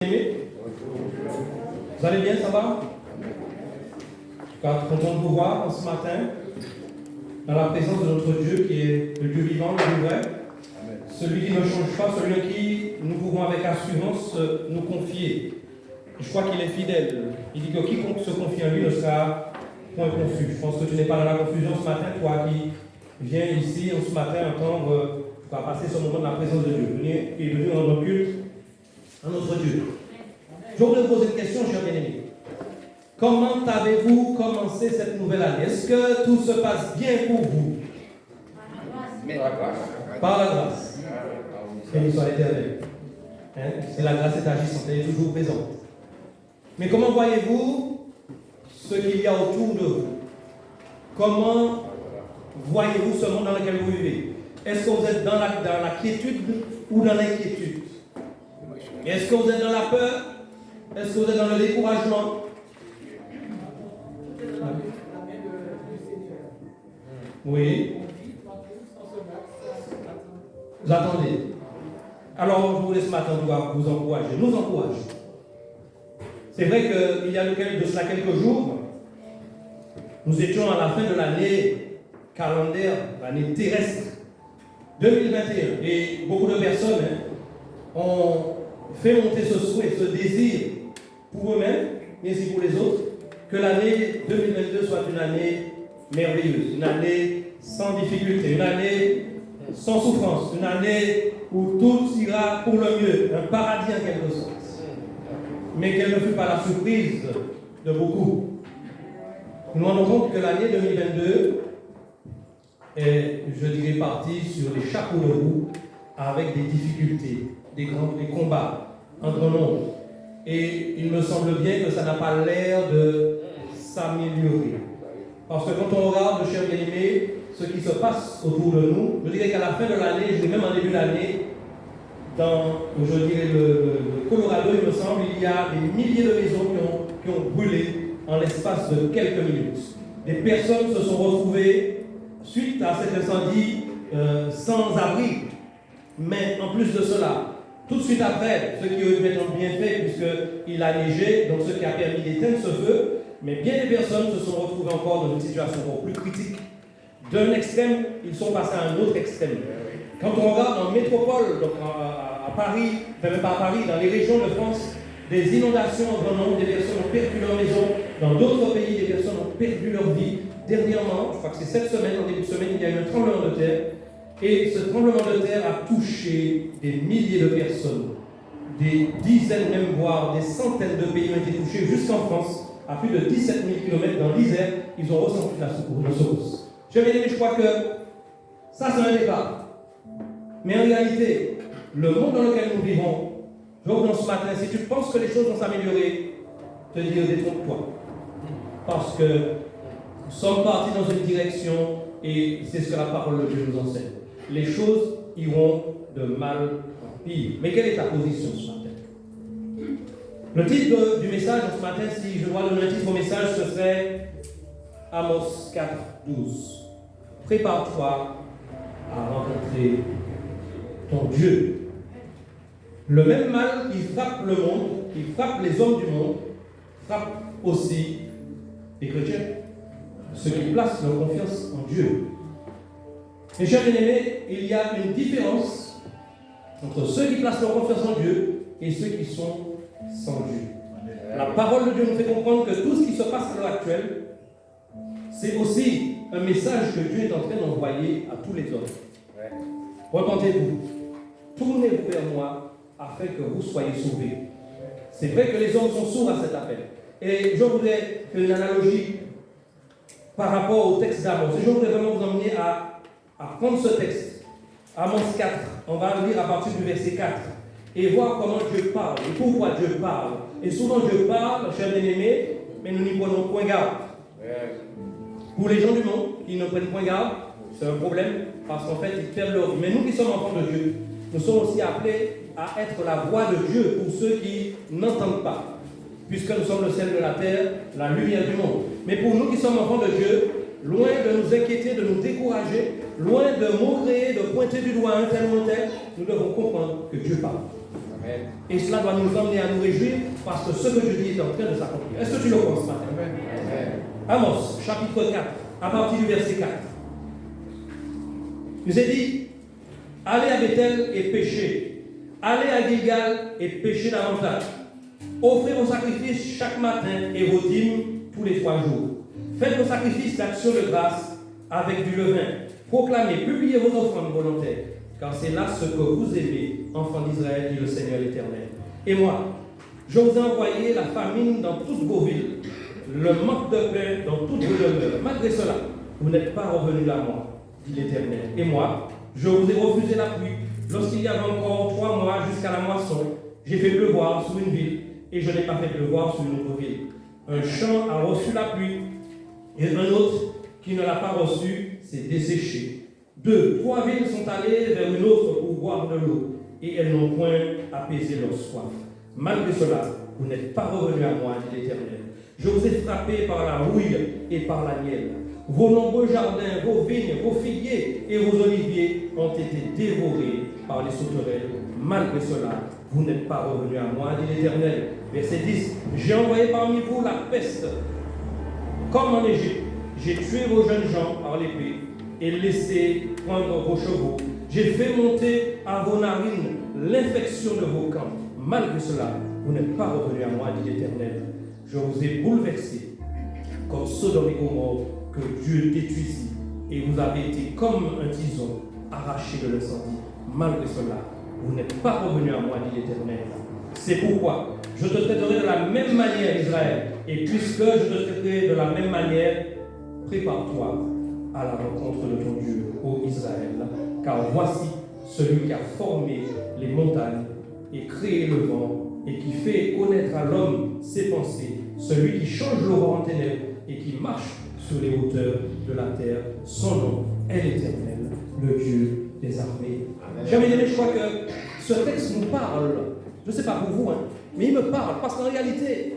Vous allez bien, ça va? Content de vous voir ce matin dans la présence de notre Dieu qui est le Dieu vivant, le Dieu vrai, celui qui ne change pas, celui en qui nous pouvons avec assurance nous confier. Je crois qu'il est fidèle. Il dit que quiconque se confie en lui ne sera point confus. Je pense que tu n'es pas dans la confusion ce matin, toi qui viens ici ce matin entendre, passer ce moment de la présence de Dieu. Venir et venir rendre culte à notre Dieu. Je voudrais vous poser une question, chers bien-aimés. Comment avez-vous commencé cette nouvelle année? Est-ce que tout se passe bien pour vous? Par la grâce. Béni soit l'Éternel. Si la grâce est agissante, elle est toujours présente. Mais comment voyez-vous ce qu'il y a autour de vous? Comment voyez-vous ce monde dans lequel vous vivez? Est-ce que vous êtes dans la quiétude ou dans l'inquiétude? Est-ce que vous êtes dans la peur? Est-ce que vous êtes dans le découragement? Oui. Vous attendez. Alors, je voulais ce matin vous encourager, nous encourager. C'est vrai qu'il y a de cela quelques jours, nous étions à la fin de l'année calendaire, l'année terrestre 2021. Et beaucoup de personnes ont fait monter ce souhait, ce désir pour eux-mêmes, mais aussi pour les autres, que l'année 2022 soit une année merveilleuse, une année sans difficulté, une année sans souffrance, une année où tout ira pour le mieux, un paradis en quelque sorte. Mais qu'elle ne fut pas la surprise de beaucoup. Nous nous rendons compte que l'année 2022 est, je dirais, partie sur les chapeaux de roue avec des difficultés, des combats entre nombre. Et il me semble bien que ça n'a pas l'air de s'améliorer. Parce que quand on regarde, chers bien-aimés, ce qui se passe autour de nous, je dirais qu'à la fin de l'année, je dirais même en début d'année, dans, je dirais, le Colorado, il me semble, il y a des milliers de maisons qui ont brûlé en l'espace de quelques minutes. Des personnes se sont retrouvées, suite à cet incendie, sans abri. Mais en plus de cela, tout de suite après, ce qui aurait dû être bien fait, puisqu'il a neigé, donc ce qui a permis d'éteindre ce feu, mais bien des personnes se sont retrouvées encore dans une situation encore plus critique. D'un extrême, ils sont passés à un autre extrême. Quand on regarde en métropole, donc à Paris, enfin même pas à Paris, dans les régions de France, des inondations en grand nombre, des personnes ont perdu leur maison. Dans d'autres pays, des personnes ont perdu leur vie. Dernièrement, je crois que c'est cette semaine, en début de semaine, il y a eu un tremblement de terre. Et ce tremblement de terre a touché des milliers de personnes. Des dizaines, même voire des centaines de pays ont été touchés jusqu'en France. À plus de 17 000 km dans l'Isère, ils ont ressenti la secousse. Je crois que ça, c'est un départ. Mais en réalité, le monde dans lequel nous vivons, je vous dis ce matin, si tu penses que les choses vont s'améliorer, te dire détrompe-toi. Parce que nous sommes partis dans une direction et c'est ce que la parole de Dieu nous enseigne. Les choses iront de mal en pire. Mais quelle est ta position ce matin? Le titre du message ce matin, si je dois donner un titre au message, ce serait Amos 4, 12. Prépare-toi à rencontrer ton Dieu. Le même mal qui frappe le monde, qui frappe les hommes du monde, frappe aussi les chrétiens, ceux qui placent leur confiance en Dieu. Mes chers bien-aimés, il y a une différence entre ceux qui placent leur confiance en Dieu et ceux qui sont sans Dieu. La parole de Dieu nous fait comprendre que tout ce qui se passe à l'heure actuelle, c'est aussi un message que Dieu est en train d'envoyer à tous les hommes. Repentez-vous, tournez-vous vers moi afin que vous soyez sauvés. C'est vrai que les hommes sont sourds à cet appel. Et je voudrais faire une analogie par rapport au texte d'Amos. Et je voudrais vraiment vous emmener à prendre ce texte, Amos 4. On va lire à partir du verset 4 et voir comment Dieu parle et pourquoi Dieu parle. Et souvent Dieu parle, chers bien-aimés, mais nous n'y prenons point garde. Pour les gens du monde qui ne prennent point garde, c'est un problème parce qu'en fait ils perdent leur vie. Mais nous qui sommes enfants de Dieu, nous sommes aussi appelés à être la voix de Dieu pour ceux qui n'entendent pas. Puisque nous sommes le sel de la terre, la lumière du monde. Mais pour nous qui sommes enfants de Dieu, loin de nous inquiéter, de nous décourager, loin de maugréer, de pointer du doigt un tel ou un tel, nous devons comprendre que Dieu parle. Et cela doit nous emmener à nous réjouir parce que ce que je dis est en train de s'accomplir. Est-ce que tu le crois ce matin? Amos, chapitre 4, à partir du verset 4. Il nous est dit, allez à Bethel et péchez. Allez à Gilgal et péchez davantage. Offrez vos sacrifices chaque matin et vos dîmes tous les 3 jours. Faites vos sacrifices d'action de grâce avec du levain. Proclamez, publiez vos offrandes volontaires, car c'est là ce que vous aimez, enfants d'Israël, dit le Seigneur l'Éternel. Et moi, je vous ai envoyé la famine dans toutes vos villes, le manque de pain dans toutes vos demeures. Malgré cela, vous n'êtes pas revenus à moi, dit l'Éternel. Et moi, je vous ai refusé la pluie. Lorsqu'il y avait encore 3 mois jusqu'à la moisson, j'ai fait pleuvoir sur une ville, et je n'ai pas fait pleuvoir sur une autre ville. Un champ a reçu la pluie, et un autre qui ne l'a pas reçu s'est desséché. 2, 3 villes sont allées vers une autre pour boire de l'eau, et elles n'ont point apaisé leur soif. Malgré cela, vous n'êtes pas revenus à moi, dit l'Éternel. Je vous ai frappé par la rouille et par la miel. Vos nombreux jardins, vos vignes, vos figuiers et vos oliviers ont été dévorés par les sauterelles. Malgré cela, vous n'êtes pas revenus à moi, dit l'Éternel. Verset 10. J'ai envoyé parmi vous la peste, comme en Égypte. J'ai tué vos jeunes gens par l'épée et laissé prendre vos chevaux. J'ai fait monter à vos narines l'infection de vos camps. Malgré cela, vous n'êtes pas revenus à moi, dit l'Éternel. Je vous ai bouleversé comme Sodome et Gomorrhe que Dieu détruisit, et vous avez été comme un tison arraché de l'incendie. Malgré cela, vous n'êtes pas revenus à moi, dit l'Éternel. C'est pourquoi je te traiterai de la même manière, Israël, et puisque je te traiterai de la même manière, prépare-toi à la rencontre de ton Dieu, ô Israël, car voici celui qui a formé les montagnes et créé le vent, et qui fait connaître à l'homme ses pensées, celui qui change l'aurore en ténèbres et qui marche sur les hauteurs de la terre. Son nom est l'Éternel, le Dieu des armées. Jamais aimé, je crois que ce texte nous parle, je ne sais pas pour vous, mais il me parle, parce qu'en réalité,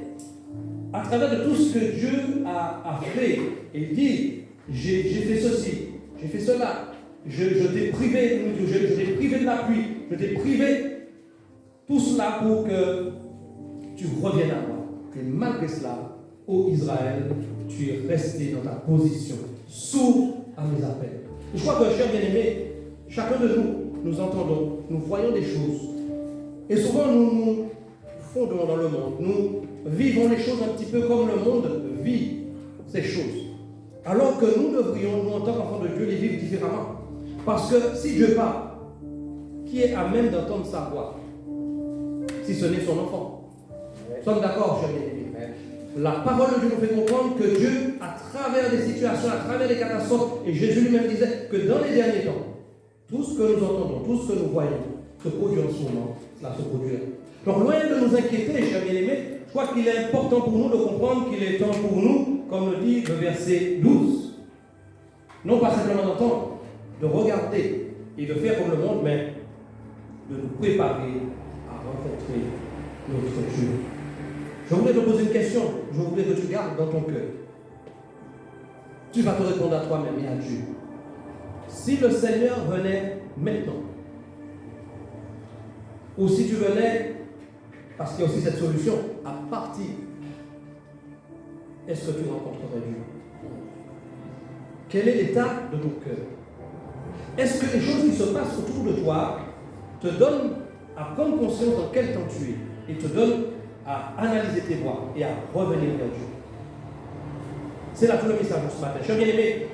à travers de tout ce que Dieu a fait, il dit, j'ai fait ceci, j'ai fait cela, je t'ai privé, je t'ai privé de la pluie, je t'ai privé, tout cela pour que tu reviennes à moi. Et malgré cela, ô Israël, tu es resté dans ta position, sourd à mes appels. Je crois que, chers bien-aimés, chacun de nous entendons, nous voyons des choses. Et souvent, nous fondons dans le monde. Nous vivons les choses un petit peu comme le monde vit ces choses. Alors que nous devrions, nous en tant qu'enfants de Dieu, les vivre différemment. Parce que si Dieu parle, qui est à même d'entendre sa voix, si ce n'est son enfant? Nous sommes d'accord, chers bien-aimés. La parole de Dieu nous fait comprendre que Dieu, à travers des situations, à travers des catastrophes, et Jésus lui-même disait que dans les derniers temps, tout ce que nous entendons, tout ce que nous voyons, se produit en ce moment, cela se produira. Donc, loin de nous inquiéter, chers bien-aimés, je crois qu'il est important pour nous de comprendre qu'il est temps pour nous, comme le dit le verset 12, non pas simplement d'entendre, de regarder et de faire comme le monde, mais de nous préparer à rencontrer notre Dieu. Je voudrais te poser une question, je voudrais que tu gardes dans ton cœur. Tu vas te répondre à toi-même et à Dieu. Si le Seigneur venait maintenant, ou si tu venais, parce qu'il y a aussi cette solution, à partir, est-ce que tu rencontrerais Dieu? Quel est l'état de ton cœur? Est-ce que les choses qui se passent autour de toi te donnent à prendre conscience dans quel temps tu es et te donnent à analyser tes voies et à revenir vers Dieu? C'est là tout le message de ce matin. Chers bien-aimés,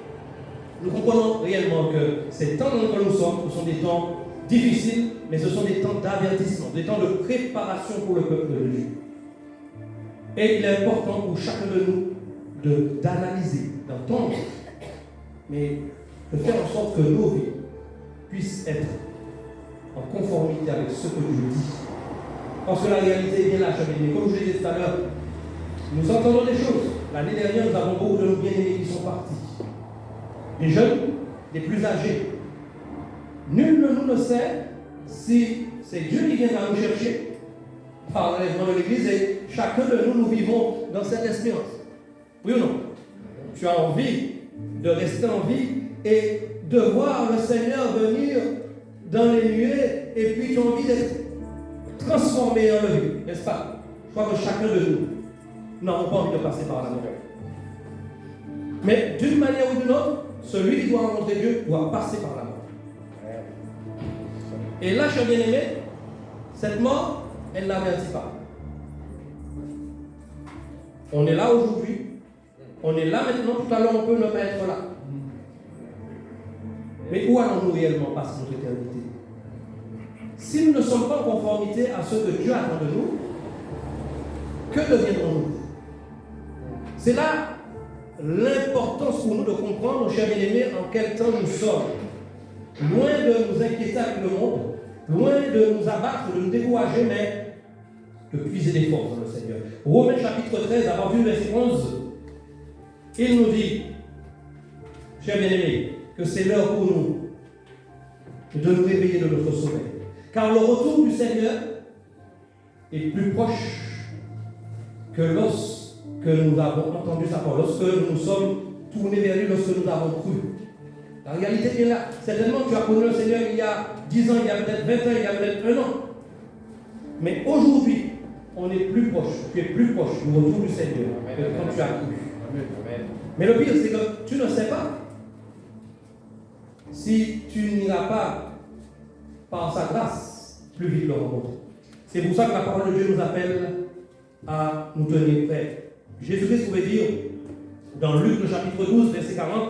nous comprenons réellement que ces temps dans lesquels nous sommes, ce sont des temps difficiles, mais ce sont des temps d'avertissement, des temps de préparation pour le peuple de Dieu. Et il est important pour chacun de nous d'analyser, d'entendre, mais de faire en sorte que nos vies puissent être en conformité avec ce que Dieu dit. Parce que la réalité est bien là, chers bien-aimés. Comme je l'ai dit tout à l'heure, nous entendons des choses. L'année dernière, nous avons beaucoup de nos bien-aimés qui sont partis. Des jeunes, des plus âgés. Nul de nous ne sait si c'est Dieu qui vient à nous chercher par l'enlèvement de l'Église, et chacun de nous, nous vivons dans cette espérance. Oui ou non? Tu as envie de rester en vie et de voir le Seigneur venir dans les nuées, et puis tu as envie d'être transformés et enlevés, n'est-ce pas? Je crois que chacun de nous n'avons pas envie de passer par la mort. Mais d'une manière ou d'une autre, celui qui doit rencontrer Dieu doit passer par la mort. Et là, chers bien-aimés, cette mort, elle n'avertit pas. On est là aujourd'hui, on est là maintenant, tout à l'heure on peut ne pas être là. Mais où allons-nous réellement passer notre éternité? Si nous ne sommes pas en conformité à ce que Dieu attend de nous, que deviendrons-nous? C'est là l'importance pour nous de comprendre, chers bien-aimés, en quel temps nous sommes. Loin de nous inquiéter avec le monde, loin de nous abattre, de nous décourager, mais de puiser des forces dans le Seigneur. Romains chapitre 13, à partir du verset 11, il nous dit, chers bien-aimés, que c'est l'heure pour nous de nous réveiller de notre sommeil. Car le retour du Seigneur est plus proche que lorsque nous avons entendu sa parole, lorsque nous nous sommes tournés vers lui, lorsque nous avons cru. La réalité est là. Certainement, tu as connu le Seigneur il y a 10 ans, il y a peut-être 20 ans, il y a peut-être 1 an. Mais aujourd'hui, on est plus proche, tu es plus proche du retour du Seigneur que quand tu as cru. Mais le pire, c'est que tu ne sais pas si tu n'iras pas par sa grâce plus vite le rencontrer. C'est pour ça que la parole de Dieu nous appelle à nous tenir prêts. Jésus-Christ pouvait dire dans Luc le chapitre 12, verset 40,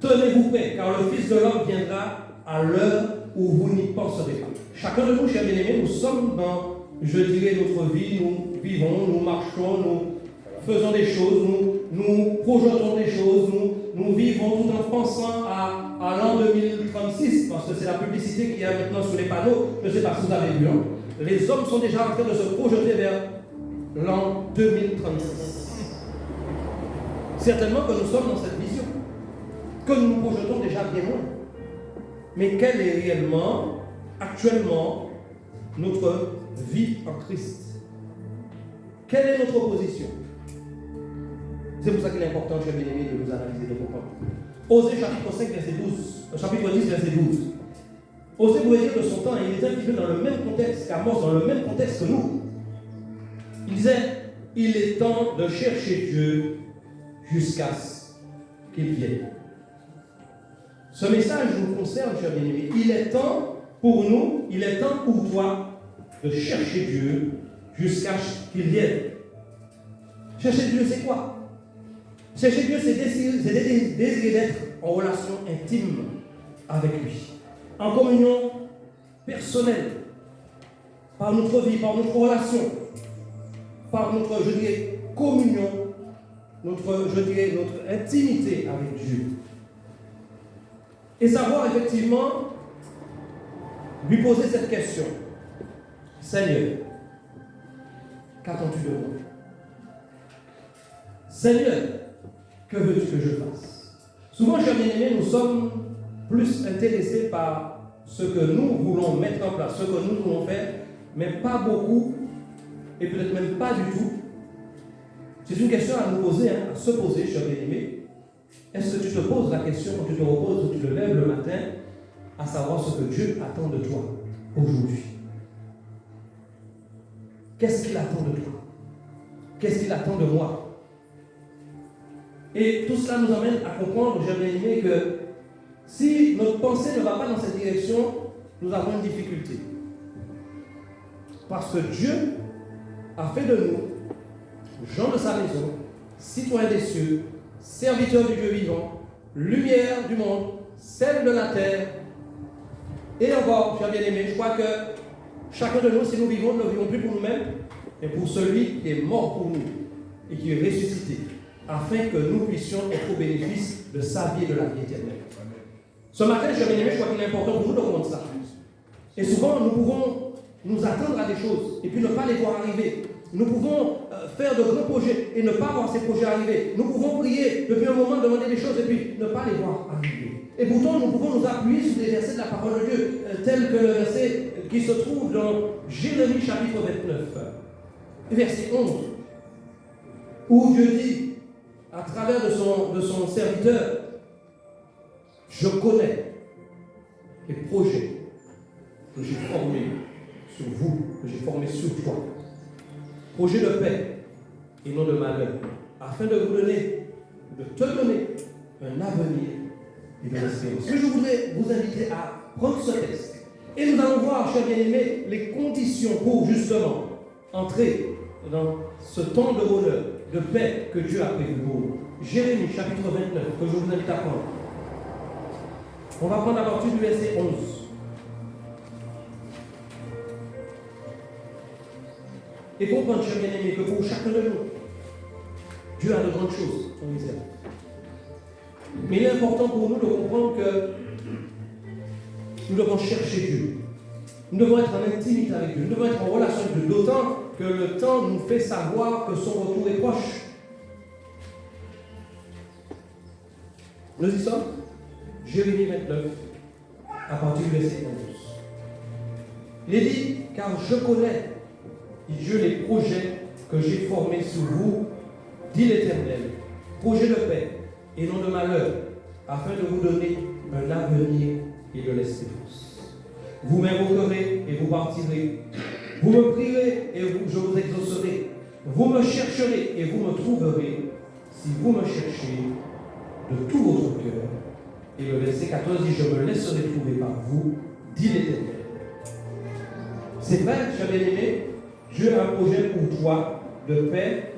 tenez-vous prêts, car le Fils de l'homme viendra à l'heure où vous n'y penserez pas. Chacun de nous, chers bien-aimés, nous sommes dans, je dirais, notre vie, nous vivons, nous marchons, nous faisons des choses, nous projetons des choses, nous vivons tout en pensant à l'an 2036, parce que c'est la publicité qu'il y a maintenant sur les panneaux. Je ne sais pas si vous avez vu. Les hommes sont déjà en train de se projeter vers l'an 2036. Certainement que nous sommes dans cette vision, que nous nous projetons déjà bien loin. Mais quelle est réellement, actuellement, notre vie en Christ? Quelle est notre position? C'est pour ça qu'il est important, chers bien-aimés, de nous analyser, de comprendre. Osée chapitre 5, verset 12, chapitre 10, verset 12. Osée pouvait dire de son temps, et il était un petit peu dans le même contexte qu'Amos, dans le même contexte que nous. Il disait, il est temps de chercher Dieu jusqu'à ce qu'il vienne. Ce message nous concerne, chers bien-aimés. Il est temps pour nous, il est temps pour toi de chercher Dieu jusqu'à ce qu'il vienne. Chercher Dieu, c'est quoi? Chercher Dieu, c'est désirer d'être en relation intime avec lui, en communion personnelle, par notre vie, par notre relation, par notre, je dirais, communion, notre intimité avec Dieu. Et savoir effectivement lui poser cette question. Seigneur, qu'attends-tu de moi? Seigneur, que veux-tu que je fasse? Souvent, chers bien-aimés, nous sommes plus intéressés par ce que nous voulons mettre en place, ce que nous voulons faire, mais pas beaucoup, et peut-être même pas du tout. C'est une question à nous poser, à se poser, chers bien-aimés. Est-ce que tu te poses la question quand tu te reposes ou tu te lèves le matin, à savoir ce que Dieu attend de toi aujourd'hui? Qu'est-ce qu'il attend de toi? Qu'est-ce qu'il attend de moi? Et tout cela nous amène à comprendre, chers bien-aimés, que si notre pensée ne va pas dans cette direction, nous avons une difficulté. Parce que Dieu a fait de nous gens de sa maison, citoyens des cieux, serviteurs du Dieu vivant, lumière du monde, sel de la terre. Et encore, chers bien-aimés, je crois que chacun de nous, si nous vivons, ne vivons plus pour nous-mêmes, mais pour celui qui est mort pour nous et qui est ressuscité, afin que nous puissions être au bénéfice de sa vie et de la vie éternelle. Ce matin, chers bien-aimés, je crois qu'il est important pour nous de comprendre ça. Et souvent, nous pouvons nous attendre à des choses et puis ne pas les voir arriver. Nous pouvons faire de grands projets et ne pas voir ces projets arriver. Nous pouvons prier depuis un moment, demander des choses et puis ne pas les voir arriver. Et pourtant, nous pouvons nous appuyer sur des versets de la parole de Dieu, tels que le verset qui se trouve dans Jérémie chapitre 29, verset 11, où Dieu dit, à travers de son serviteur, je connais les projets que j'ai formés sur vous, que j'ai formé sur toi. Projet de paix et non de malheur, afin de vous donner, de te donner un avenir et de l'espérance. Je voudrais vous inviter à prendre ce texte et nous allons voir, chers bien-aimés, les conditions pour justement entrer dans ce temps de bonheur, de paix que Dieu a prévu pour nous. Jérémie chapitre 29, que je vous invite à prendre. On va prendre à partir du verset 11. Et comprendre, chers bien-aimés, que pour chacun de nous, Dieu a de grandes choses en réserve. Mais il est important pour nous de comprendre que nous devons chercher Dieu. Nous devons être en intimité avec Dieu. Nous devons être en relation avec Dieu. D'autant que le temps nous fait savoir que son retour est proche. Nous y sommes. Jérémie 29, à partir du verset 11. Il est dit, car je connais, dit Dieu, les projets que j'ai formés sur vous, dit l'Éternel, projets de paix et non de malheur, afin de vous donner un avenir et de l'espérance. Vous m'invoquerez et vous partirez. Vous me prierez et je vous exaucerai. Vous me chercherez et vous me trouverez, si vous me cherchez de tout votre cœur. Et le verset 14 dit, je me laisserai trouver par vous, dit l'Éternel. C'est vrai, cher bien-aimé, Dieu a un projet pour toi de paix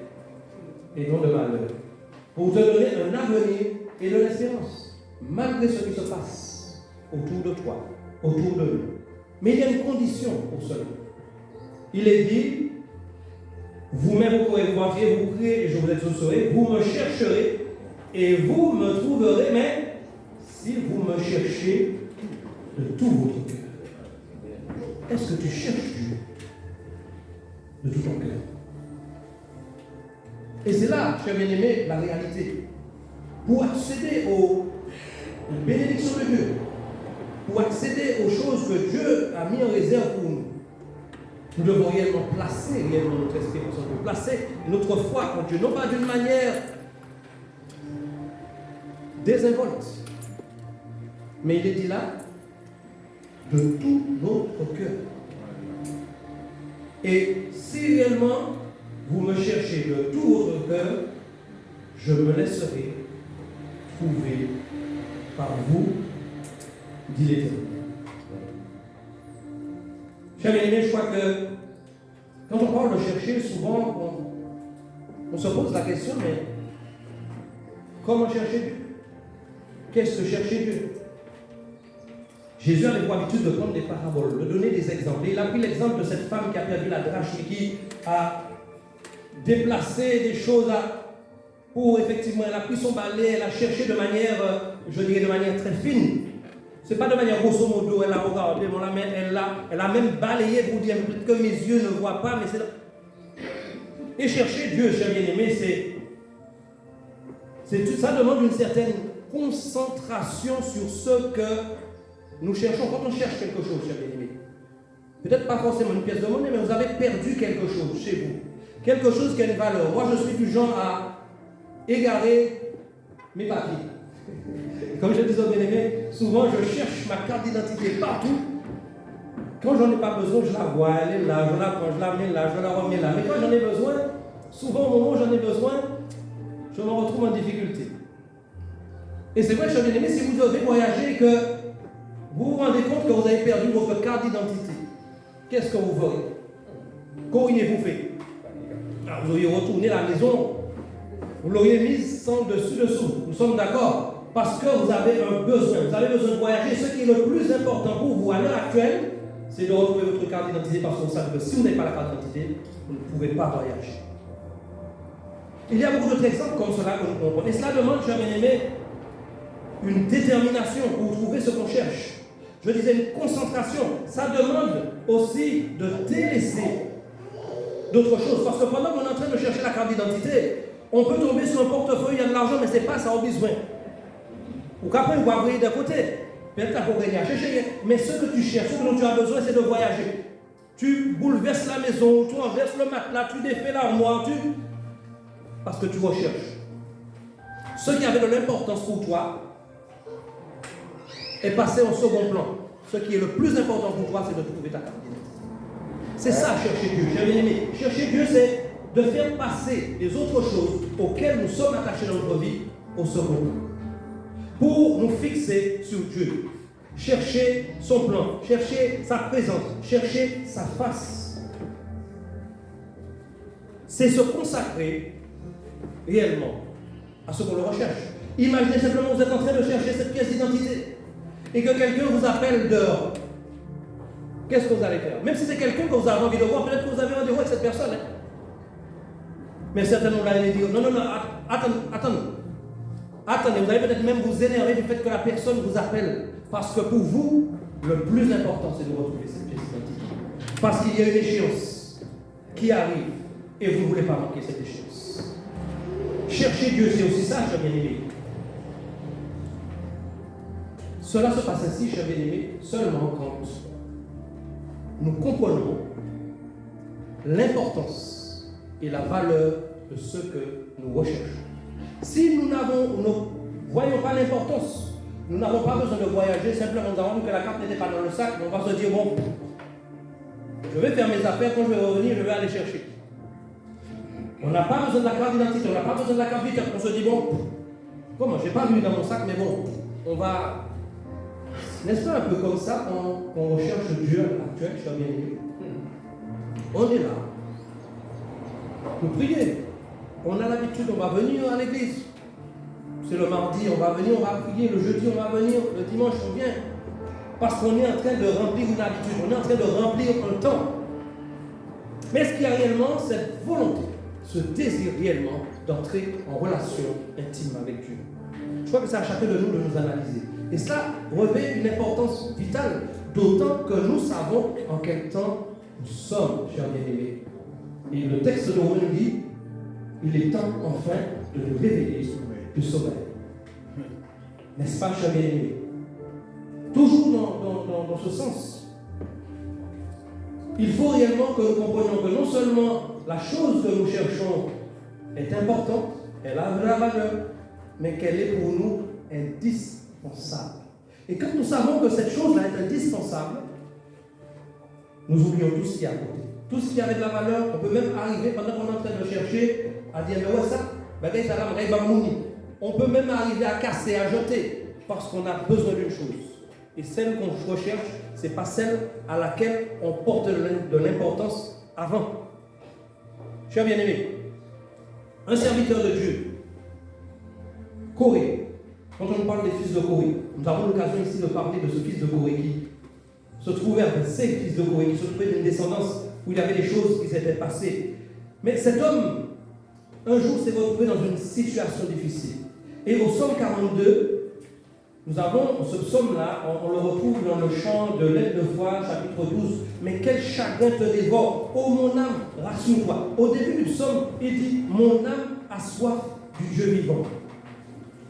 et non de malheur, pour te donner un avenir et de l'espérance, malgré ce qui se passe autour de toi, autour de nous. Mais il y a une condition pour cela. Il est dit, vous-même vous pourrez vous mentir, vous priez et je vous exaucerai, vous me chercherez et vous me trouverez, mais si vous me cherchez de tout votre cœur. Est-ce que tu cherches Dieu de tout ton cœur? Et c'est là, cher bien-aimé, la réalité. Pour accéder aux bénédictions de Dieu, pour accéder aux choses que Dieu a mis en réserve pour nous, nous devons réellement placer notre espérance en Dieu, placer notre foi en Dieu, non pas d'une manière désinvolte, mais il est dit là, de tout notre cœur. Et si réellement vous me cherchez de tout votre cœur, je me laisserai trouver par vous, dit l'Éternel. Chers bien-aimés, je crois que quand on parle de chercher, souvent on se pose la question, mais comment chercher Dieu? Qu'est-ce que chercher Dieu? Jésus avait pour habitude de prendre des paraboles, de donner des exemples. Et il a pris l'exemple de cette femme qui a perdu la drachme et qui a déplacé des choses pour effectivement, elle a pris son balai, elle a cherché de manière, je dirais de manière très fine. Ce n'est pas de manière grosso modo, elle a regardé, elle a même balayé pour dire peut-être que mes yeux ne voient pas, mais c'est là. Et chercher Dieu, cher bien-aimé, ça demande une certaine concentration sur ce que nous cherchons. Quand on cherche quelque chose, cher bien-aimé, peut-être pas forcément une pièce de monnaie, mais vous avez perdu quelque chose chez vous. Quelque chose qui a une valeur. Moi, je suis du genre à égarer mes papiers. Comme je disais aux bien-aimés, souvent je cherche ma carte d'identité partout. Quand j'en ai pas besoin, je la vois, elle est là, je la prends, je la mets là, je la remets là. Mais quand j'en ai besoin, souvent au moment où j'en ai besoin, je me retrouve en difficulté. Et c'est vrai, chers bien-aimés, si vous devez voyager et que vous vous rendez compte que vous avez perdu votre carte d'identité, qu'est-ce que vous ferez? Qu'auriez-vous fait? Alors, vous auriez retourné à la maison, vous l'auriez mise sans dessus-dessous. Nous sommes d'accord? Parce que vous avez un besoin, vous avez besoin de voyager. Ce qui est le plus important pour vous à l'heure actuelle, c'est de retrouver votre carte d'identité parce qu'on sait que si vous n'avez pas la carte d'identité, vous ne pouvez pas voyager. Il y a beaucoup d'autres exemples comme cela que nous comprenons. Et cela demande, chers bien-aimés, une détermination pour trouver ce qu'on cherche. Je disais une concentration. Ça demande aussi de délaisser d'autres choses. Parce que pendant qu'on est en train de chercher la carte d'identité, on peut tomber sur un portefeuille, il y a de l'argent, mais ce n'est pas ça au besoin. Ou qu'après, on va envoyer d'un côté. Peut-être qu'on va chercher. Mais ce que tu cherches, ce dont tu as besoin, c'est de voyager. Tu bouleverses la maison, tu renverses le matelas, tu défais l'armoire, parce que tu recherches. Ce qui avait de l'importance pour toi est passé en second plan. Ce qui est le plus important pour toi, c'est de trouver ta carte d'identité. C'est ça, chercher Dieu. Cher bien-aimé, chercher Dieu, c'est de faire passer les autres choses auxquelles nous sommes attachés dans notre vie au second plan. Pour nous fixer sur Dieu. Chercher son plan, chercher sa présence, chercher sa face. C'est se consacrer réellement à ce qu'on le recherche. Imaginez simplement que vous êtes en train de chercher cette pièce d'identité et que quelqu'un vous appelle dehors. Qu'est-ce que vous allez faire? Même si c'est quelqu'un que vous avez envie de voir, peut-être que vous avez rendez-vous avec cette personne. Hein? Mais certainement, vous allez dire, non, attendez, vous allez peut-être même vous énerver du fait que la personne vous appelle. Parce que pour vous, le plus important, c'est de retrouver cette pièce d'identité. Parce qu'il y a une échéance qui arrive et vous ne voulez pas manquer cette échéance. Chercher Dieu, c'est aussi ça, cher bien-aimé. Cela se passe ainsi, cher bien-aimé, seulement quand nous comprenons l'importance et la valeur de ce que nous recherchons. Si nous ne voyons pas l'importance, nous n'avons pas besoin de voyager, simplement nous avons vu que la carte n'était pas dans le sac, mais on va se dire, bon, je vais faire mes affaires, quand je vais revenir, je vais aller chercher. On n'a pas besoin de la carte d'identité, on n'a pas besoin de la carte vitale, on se dit, bon, comment, je n'ai pas vu dans mon sac, mais bon, on va... N'est-ce pas un peu comme ça qu'on recherche Dieu actuel, cher bien-aimé? On est là, pour prier. On a l'habitude, on va venir à l'église. C'est le mardi, on va venir, on va prier. Le jeudi, on va venir. Le dimanche, on vient. Parce qu'on est en train de remplir une habitude. On est en train de remplir un temps. Mais est-ce qu'il y a réellement cette volonté, ce désir réellement d'entrer en relation intime avec Dieu? Je crois que c'est à chacun de nous de nous analyser. Et cela revêt une importance vitale, d'autant que nous savons en quel temps nous sommes, chers bien-aimés. Et le texte de Romains nous dit, il est temps enfin de nous réveiller du sommeil. N'est-ce pas, cher bien-aimés? Toujours dans ce sens. Il faut réellement que nous comprenions que non seulement la chose que nous cherchons est importante, elle a de la valeur, mais qu'elle est pour nous indispensable. Et quand nous savons que cette chose-là est indispensable, nous oublions tout ce qui est à côté. Tout ce qui avait de la valeur, on peut même arriver, pendant qu'on est en train de chercher, à dire, mais ouais, ça, on peut même arriver à casser, à jeter, parce qu'on a besoin d'une chose. Et celle qu'on recherche, ce n'est pas celle à laquelle on porte de l'importance avant. Cher bien-aimé, un serviteur de Dieu, Corée, quand on parle des fils de Corée, nous avons l'occasion ici de parler de ce fils de Corée qui se trouvait avec ces fils de Corée, qui se trouvait d'une descendance où il y avait des choses qui s'étaient passées. Mais cet homme, un jour, s'est retrouvé dans une situation difficile. Et au psaume 42, nous avons ce psaume-là, on le retrouve dans le chant de l'aide de foi, chapitre 12. Mais quel chagrin te dévore, ô mon âme, rassure-toi. Au début du psaume, il dit, mon âme a soif du Dieu vivant.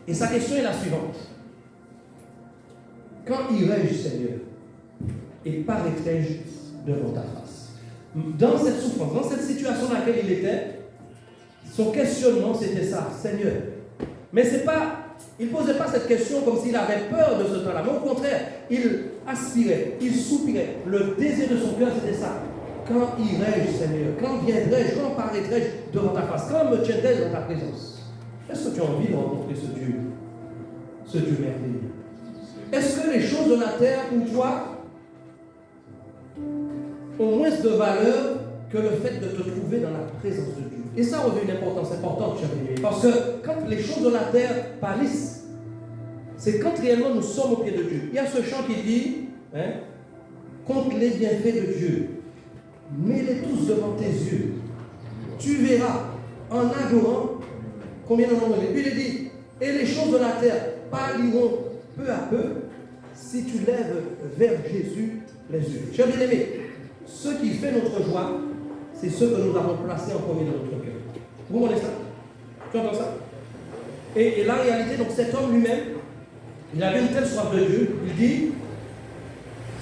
Et sa question est la suivante. Quand irai-je, Seigneur, et paraîtrai-je devant ta face? Dans cette souffrance, dans cette situation dans laquelle il était, son questionnement c'était ça, Seigneur. Mais c'est pas, il ne posait pas cette question comme s'il avait peur de ce temps-là, mais au contraire, il aspirait, il soupirait. Le désir de son cœur c'était ça. Quand irai-je, Seigneur? Quand viendrai-je? Quand paraîtrai-je devant ta face? Quand me tiendrai-je dans ta présence? Est-ce que tu as envie de rencontrer ce Dieu merveilleux? Est-ce que les choses de la terre pour toi ont moins de valeur que le fait de te trouver dans la présence de Dieu? Et ça revêt une importance importante, cher ami, parce que quand les choses de la terre pâlissent, c'est quand réellement nous sommes au pied de Dieu. Il y a ce chant qui dit, compte les bienfaits de Dieu, mets-les tous devant tes yeux, tu verras en adorant combien d'en ont. Et puis il dit, et les choses de la terre pâliront peu à peu si tu lèves vers Jésus les yeux. Chers bien-aimés, ce qui fait notre joie, c'est ce que nous avons placé en premier dans notre cœur. Vous comprenez ça? Tu entends ça? Et la réalité, donc cet homme lui-même, il avait une telle soif de Dieu, il dit,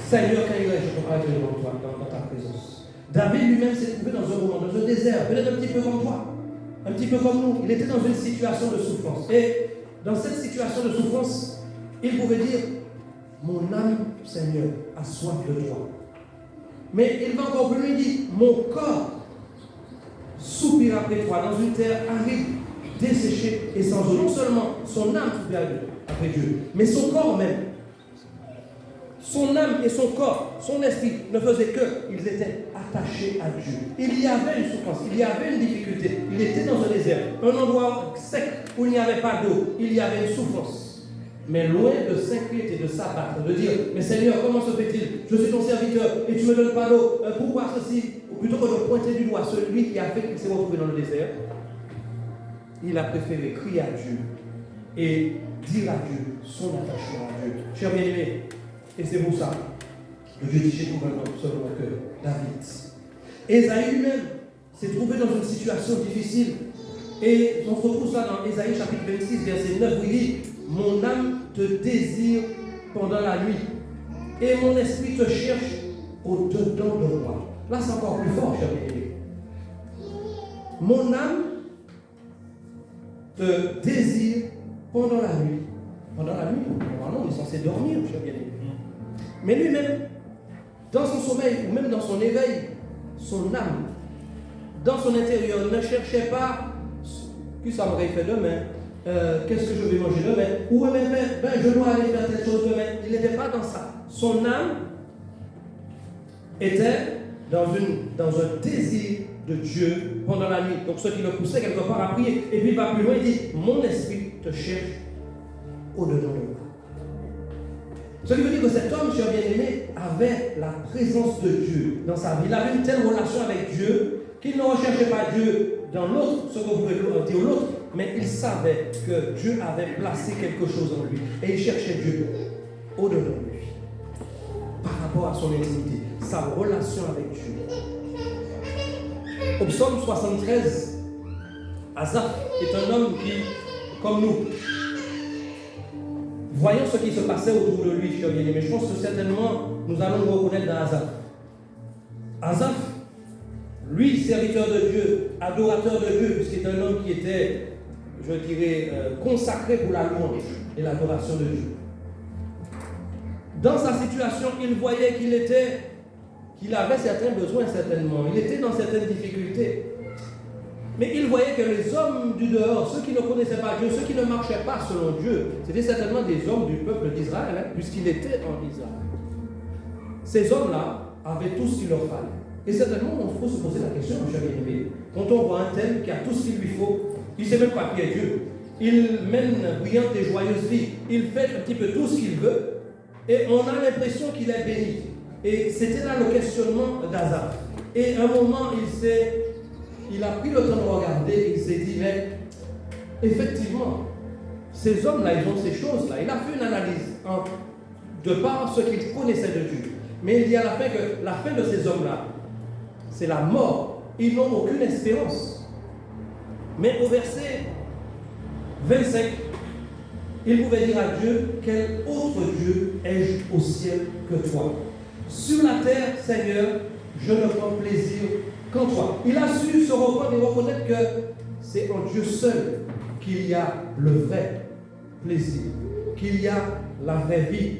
Seigneur, quand irai-je comparaître devant toi, dans ta présence? David lui-même s'est trouvé dans un moment, dans un désert, peut-être un petit peu comme toi, un petit peu comme nous. Il était dans une situation de souffrance. Et dans cette situation de souffrance, il pouvait dire, mon âme, Seigneur, a soif de toi. Mais il va encore plus loin, il dit, mon corps soupire après toi dans une terre aride, desséchée et sans eau. Non seulement son âme soupire après Dieu, mais son corps même. Son âme et son corps, son esprit ne faisaient qu'ils étaient attachés à Dieu. Il y avait une souffrance, il y avait une difficulté. Il était dans un désert, un endroit sec où il n'y avait pas d'eau. Il y avait une souffrance. Mais loin de s'inquiéter, de s'abattre, de dire, mais Seigneur, comment se fait-il? Je suis ton serviteur et tu ne me donnes pas d'eau. Pourquoi ceci? Ou plutôt que de pointer du doigt celui qui a fait qu'il s'est retrouvé dans le désert, il a préféré crier à Dieu et dire à Dieu son attachement à Dieu. Cher bien-aimé, et c'est pour ça que Dieu dit, j'ai trouvé un homme selon mon cœur, David. Ésaïe lui-même s'est trouvé dans une situation difficile. Et on retrouve ça dans Ésaïe chapitre 26, verset 9, où il dit, mon âme te désire pendant la nuit, et mon esprit te cherche au-dedans de moi. Là, c'est encore plus fort, cher bien-aimé. Mon âme te désire pendant la nuit. Pendant la nuit, normalement, on est censé dormir, cher bien-aimé. Mais lui-même, dans son sommeil ou même dans son éveil, son âme, dans son intérieur, ne cherchait pas qui ça m'aurait fait demain, qu'est-ce que je vais manger demain, ou même je dois aller faire telle chose demain. Il n'était pas dans ça. Son âme était dans un désir de Dieu pendant la nuit. Donc ce qui le poussait quelque part à prier. Et puis il va plus loin, il dit, mon esprit te cherche au-dedans de moi. Ce qui veut dire que cet homme, cher bien-aimé, avait la présence de Dieu dans sa vie. Il avait une telle relation avec Dieu qu'il ne recherchait pas Dieu dans l'autre, ce que vous pouvez dire l'autre, mais il savait que Dieu avait placé quelque chose en lui. Et il cherchait Dieu au-dedans de lui. Par rapport à son intimité, sa relation avec Dieu. Au psaume 73, Asaph est un homme qui, comme nous, voyons ce qui se passait autour de lui, cher bien-aimé. Je pense que certainement, nous allons nous reconnaître dans Asaph. Asaph, lui, serviteur de Dieu, adorateur de Dieu, puisqu'il est un homme qui était, je dirais, consacré pour la louange et l'adoration de Dieu. Dans sa situation, il voyait qu'il avait certains besoins, certainement. Il était dans certaines difficultés. Mais il voyait que les hommes du dehors, ceux qui ne connaissaient pas Dieu, ceux qui ne marchaient pas selon Dieu, c'était certainement des hommes du peuple d'Israël, hein, puisqu'il était en Israël. Ces hommes-là avaient tout ce qu'il leur fallait. Et certainement, on peut se poser la question, mon cher bien-aimé, quand on voit un tel qui a tout ce qu'il lui faut, il ne sait même pas qui est Dieu. Il mène brillante et joyeuse vie. Il fait un petit peu tout ce qu'il veut. Et on a l'impression qu'il est béni. Et c'était là le questionnement d'Asaph. Et à un moment, il a pris le temps de regarder, il s'est dit, mais effectivement, ces hommes-là, ils ont ces choses-là. Il a fait une analyse de par ce qu'il connaissait de Dieu. Mais il dit à la fin que la fin de ces hommes-là, c'est la mort. Ils n'ont aucune espérance. Mais au verset 25, il pouvait dire à Dieu, quel autre Dieu ai-je au ciel que toi? Sur la terre, Seigneur, je ne prends plaisir qu'en toi. Il a su se reprendre et reconnaître que c'est en Dieu seul qu'il y a le vrai plaisir, qu'il y a la vraie vie.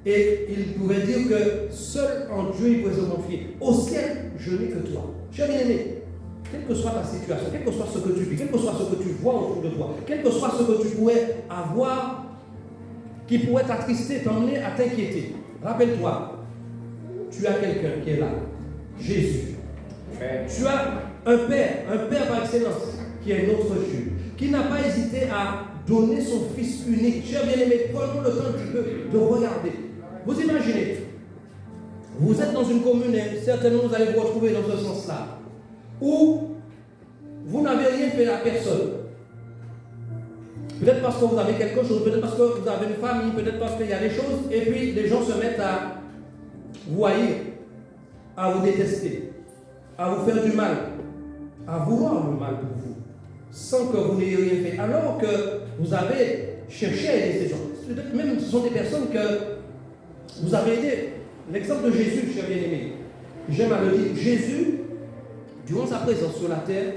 Et il pouvait dire que seul en Dieu il pouvait se confier. Au ciel, je n'ai que toi. Cher bien-aimé, quelle que soit ta situation, quel que soit ce que tu vis, quel que soit ce que tu vois autour de toi, quel que soit ce que tu pourrais avoir qui pourrait t'attrister, t'emmener à t'inquiéter, rappelle-toi, tu as quelqu'un qui est là, Jésus. Tu as un Père par excellence, qui est notre Dieu, qui n'a pas hésité à donner son Fils unique. Cher bien-aimé, prenons le temps un petit peu de regarder. Vous imaginez, vous êtes dans une commune et certainement vous allez vous retrouver dans ce sens-là, où vous n'avez rien fait à personne. Peut-être parce que vous avez quelque chose, peut-être parce que vous avez une famille, peut-être parce qu'il y a des choses, et puis les gens se mettent à vous haïr, à vous détester, à vous faire du mal, à vouloir le mal pour vous, sans que vous n'ayez rien fait, alors que vous avez cherché à aider ces gens. Peut-être même ce sont des personnes que vous avez aidées. L'exemple de Jésus, cher bien-aimé, j'aime à le dire, Jésus, durant sa présence sur la terre,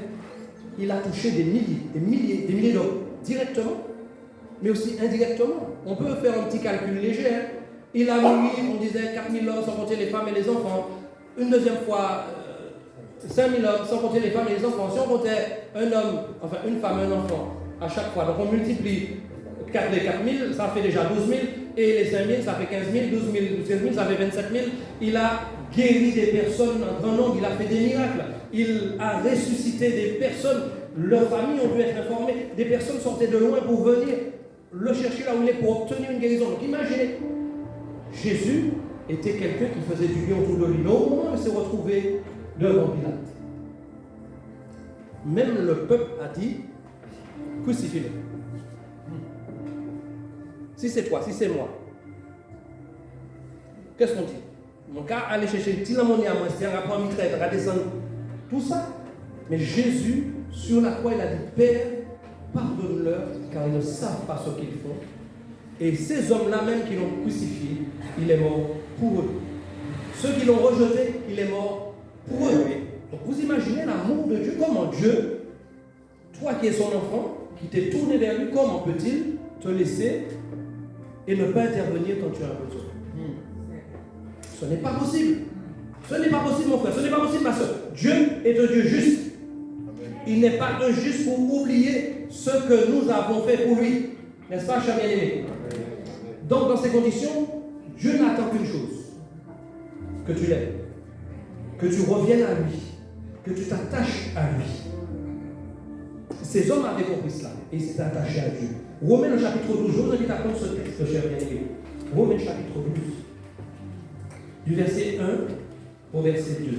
il a touché des milliers d'hommes, directement, mais aussi indirectement. On peut faire un petit calcul léger. Il a nourri, on disait, 4000 hommes, sans compter les femmes et les enfants. une deuxième fois 5000 hommes, sans compter les femmes et les enfants. Si on comptait un homme, enfin une femme, un enfant, à chaque fois, donc on multiplie 4 les 4000, ça fait déjà 12 000, et les 5000, ça fait 15 000, 12 000, 15 000, ça fait 27 000. Il a guéri des personnes en grand nombre, il a fait des miracles, il a ressuscité des personnes, leurs familles ont dû être informées, des personnes sortaient de loin pour venir le chercher là où il est pour obtenir une guérison. Donc imaginez, Jésus était quelqu'un qui faisait du bien autour de lui. Mais au moment où il s'est retrouvé devant Pilate, même le peuple a dit, crucifie-le. Si c'est toi, si c'est moi, qu'est-ce qu'on dit? Mon cas, aller chercher une petite ammonia à moi, c'est un rapport mitraille, à descendre, tout ça. Mais Jésus, sur la croix, il a dit, Père, pardonne-leur, car ils ne savent pas ce qu'ils font. Et ces hommes-là même qui l'ont crucifié, il est mort pour eux. Ceux qui l'ont rejeté, il est mort pour eux. Donc vous imaginez l'amour de Dieu, comment Dieu, toi qui es son enfant, qui t'es tourné vers lui, comment peut-il te laisser et ne pas intervenir quand tu as besoin? Ce n'est pas possible. Ce n'est pas possible, mon frère. Ce n'est pas possible, ma soeur. Dieu est un Dieu juste. Il n'est pas injuste pour oublier ce que nous avons fait pour lui. N'est-ce pas, cher bien-aimé? Donc, dans ces conditions, Dieu n'attend qu'une chose. Que tu l'aimes. Que tu reviennes à lui. Que tu t'attaches à lui. Ces hommes avaient compris cela. Et ils s'étaient attachés à Dieu. Romains, le chapitre 12. Je vous invite à prendre ce texte, cher bien-aimé. Romains, chapitre 12. Du verset 1 au verset 2.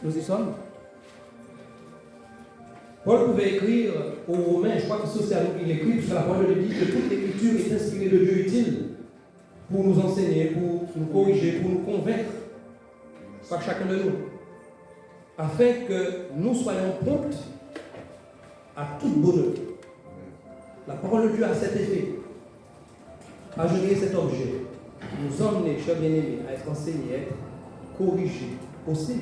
Nous y sommes. Paul pouvait écrire aux Romains, je crois que c'est à nous qu'il écrit, puisque la parole de Dieu dit que toute l'écriture est inspirée de Dieu utile pour nous enseigner, pour nous corriger, pour nous convaincre, par chacun de nous, afin que nous soyons prompts à toute bonne œuvre. La parole de Dieu a cet effet, à gérer cet objet, nous emmener, chers bien-aimés, à être enseignés, à être corrigés aussi,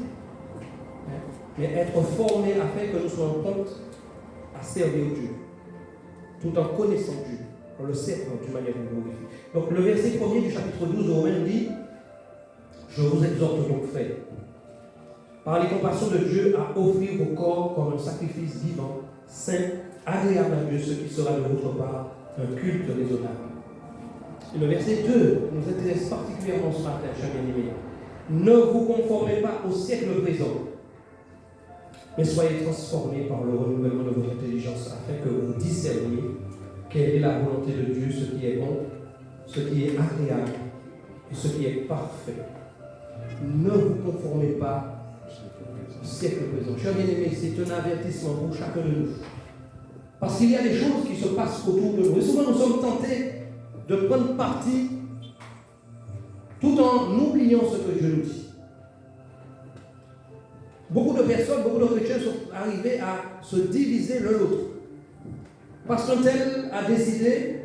mais être formés afin que nous soyons prompts à servir Dieu, tout en connaissant Dieu, en le servant d'une manière glorifiée. Donc le verset 1er du chapitre 12 de Romains dit, je vous exhorte donc, frères, par les compassions de Dieu, à offrir vos corps comme un sacrifice vivant, saint, agréable à Dieu, ce qui sera de votre part un culte raisonnable. Et le verset 2 nous intéresse particulièrement ce matin, chers bien-aimés. Ne vous conformez pas au siècle présent, mais soyez transformés par le renouvellement de votre intelligence, afin que vous discerniez quelle est la volonté de Dieu, ce qui est bon, ce qui est agréable et ce qui est parfait. Ne vous conformez pas au siècle présent. Chers bien-aimés, c'est un avertissement pour chacun de nous. Parce qu'il y a des choses qui se passent autour de nous. Et souvent, nous sommes tentés de prendre parti tout en oubliant ce que Dieu nous dit. Beaucoup de personnes, beaucoup de chrétiens sont arrivés à se diviser l'un l'autre. Parce qu'un tel a décidé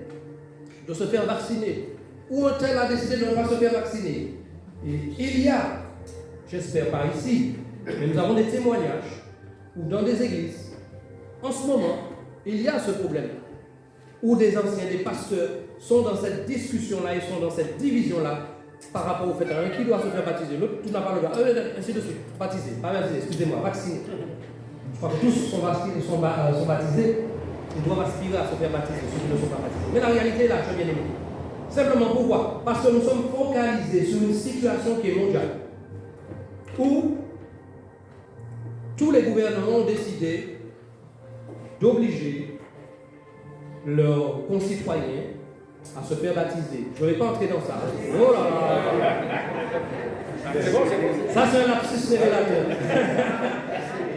de se faire vacciner. Ou un tel a décidé de ne pas se faire vacciner. Et il y a, j'espère pas ici, mais nous avons des témoignages où dans des églises, en ce moment, il y a ce problème. Où des anciens, des pasteurs sont dans cette discussion-là, ils sont dans cette division-là, par rapport au fait à un qui doit se faire baptiser, l'autre, tout n'a pas le droit, ainsi de suite. Baptiser, pas baptiser, excusez-moi, vacciner. Je crois que tous sont baptisés, ils doivent aspirer à se faire baptiser, ceux qui ne sont pas baptisés. Mais la réalité est là, je bien aimé. Simplement pourquoi? Parce que nous sommes focalisés sur une situation qui est mondiale, où tous les gouvernements ont décidé d'obliger leurs concitoyens à se faire baptiser. Je ne vais pas entrer dans ça. Oh là là. Ça, c'est un lapsus révélateur.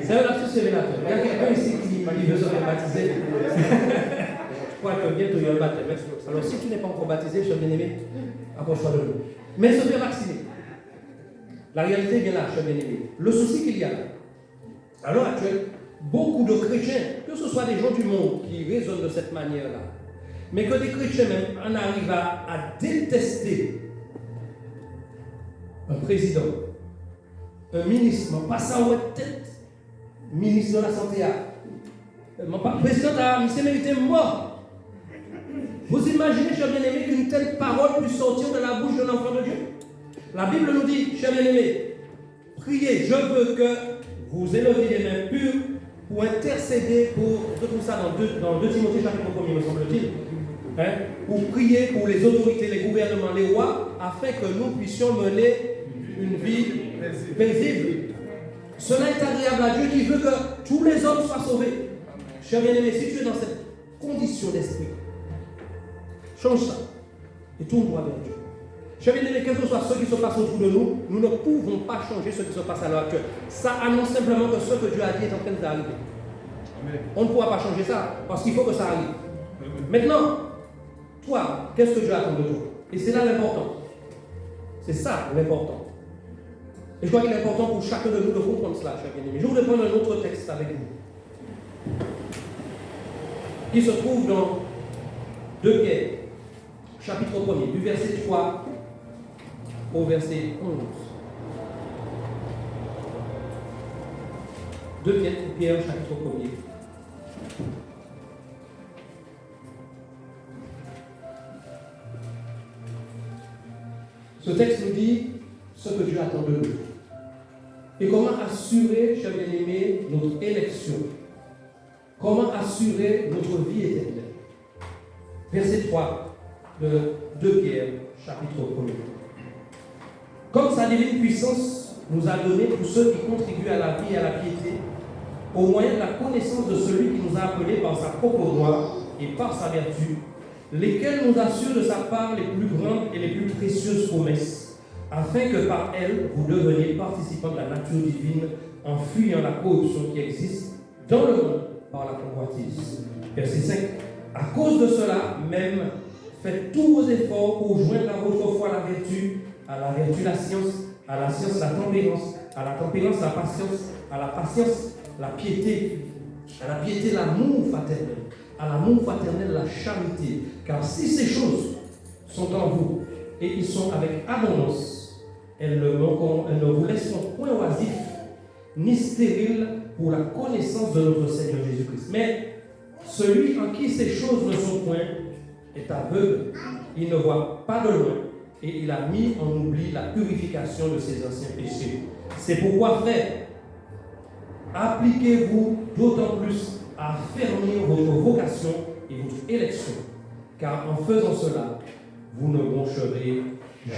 C'est un lapsus révélateur. Il y a quelqu'un ici qui veut se faire baptiser. Je crois que bientôt il y a un baptême. Alors, si tu n'es pas encore baptisé, cher bien-aimé, approche-toi de nous. Mais se faire vacciner. La réalité est bien là, cher bien-aimé. Le souci qu'il y a, à l'heure actuelle, beaucoup de chrétiens, que ce soit des gens du monde qui raisonnent de cette manière-là, mais que des chrétiens même en arrivent à détester un président, un ministre, pas ça ou tête, ministre de la santé, Mon président a mérité mort. Vous imaginez, chers bien-aimés, qu'une telle parole puisse sortir de la bouche d'un enfant de Dieu? La Bible nous dit, chers bien-aimés, priez, je veux que vous éleviez les mains pures pour intercéder pour, je trouve ça dans 2 Timothée chapitre 1, me semble-t-il, pour prier pour les autorités, les gouvernements, les rois, afin que nous puissions mener une vie paisible. Cela est agréable à Dieu qui veut que tous les hommes soient sauvés. Cher bien-aimé, si tu es dans cette condition d'esprit, change ça et tourne-toi vers Dieu. Cher bien-aimé, quel que soit ce qui se passe autour de nous, nous ne pouvons pas changer ce qui se passe à l'heure actuelle. Ça annonce simplement que ce que Dieu a dit est en train d'arriver. On ne pourra pas changer ça parce qu'il faut que ça arrive. Maintenant, toi, qu'est-ce que Dieu attend de toi? Et c'est là l'important. C'est ça l'important. Et je crois qu'il est important pour chacun de nous de comprendre cela, cher bien-aimé. Je voudrais prendre un autre texte avec vous, qui se trouve dans 2 Pierre, chapitre 1er, du verset 3 au verset 11. 2 Pierre, chapitre 1er. Ce texte nous dit ce que Dieu attend de nous. Et comment assurer, chers bien-aimés, notre élection. Comment assurer notre vie éternelle. Verset 3 de 2 Pierre, chapitre 1er. Comme sa divine puissance nous a donné pour ceux qui contribuent à la vie et à la piété, au moyen de la connaissance de celui qui nous a appelés par sa propre gloire et par sa vertu, lesquels nous assurent de sa part les plus grandes et les plus précieuses promesses, afin que par elles, vous deveniez participants de la nature divine en fuyant la corruption qui existe dans le monde par la convoitise. Verset 5. À cause de cela même, faites tous vos efforts pour joindre à votre foi la vertu la science, à la science la tempérance, à la tempérance la patience, à la patience la piété, à la piété l'amour fraternel, à l'amour fraternel la charité. Car si ces choses sont en vous et ils sont avec abondance, elles ne vous laisseront point oisifs ni stériles pour la connaissance de notre Seigneur Jésus-Christ. Mais celui en qui ces choses ne sont point est aveugle, il ne voit pas de loin et il a mis en oubli la purification de ses anciens péchés. C'est pourquoi, frères, appliquez-vous d'autant plus à affermir votre vocation et votre élection, car en faisant cela, vous ne broncherez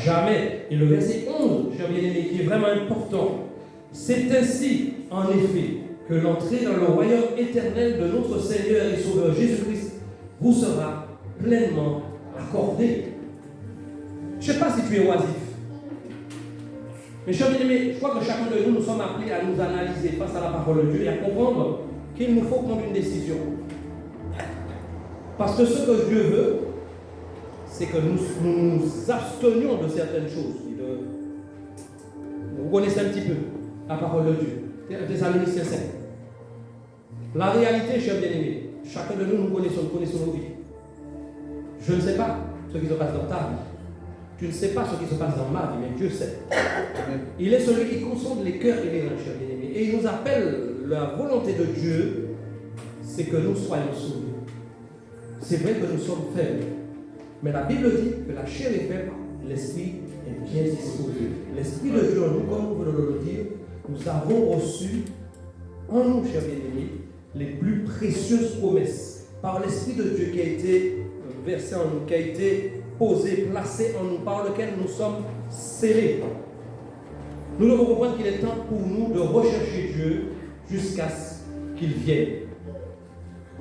jamais. Et le verset 11, cher bien-aimé, qui est vraiment important, c'est ainsi, en effet, que l'entrée dans le royaume éternel de notre Seigneur et Sauveur Jésus-Christ vous sera pleinement accordée. Je ne sais pas si tu es oisif. Mais chers bien-aimés, je crois que chacun de nous, nous sommes appelés à nous analyser face à la parole de Dieu et à comprendre qu'il nous faut prendre une décision. Parce que ce que Dieu veut, c'est que nous abstenions de certaines choses. Vous connaissez un petit peu la parole de Dieu. Thessaloniciens 5. La réalité, chers bien-aimés, chacun de nous, nous connaissons nos vies. Je ne sais pas ce qui se passe dans ta vie. Tu ne sais pas ce qui se passe dans ma vie, mais Dieu sait. Il est celui qui consonde les cœurs et les reins, chers bien-aimés. Et il nous appelle, la volonté de Dieu, c'est que nous soyons sauvés. C'est vrai que nous sommes faibles. Mais la Bible dit que la chair est faible, l'esprit est bien disposé. L'esprit de Dieu en nous, comme nous venons de le dire, nous avons reçu en nous, chers bien-aimés, les plus précieuses promesses par l'Esprit de Dieu qui a été versé en nous, qui a été posé, placé en nous, par lequel nous sommes scellés. Nous devons comprendre qu'il est temps pour nous de rechercher Dieu jusqu'à ce qu'il vienne.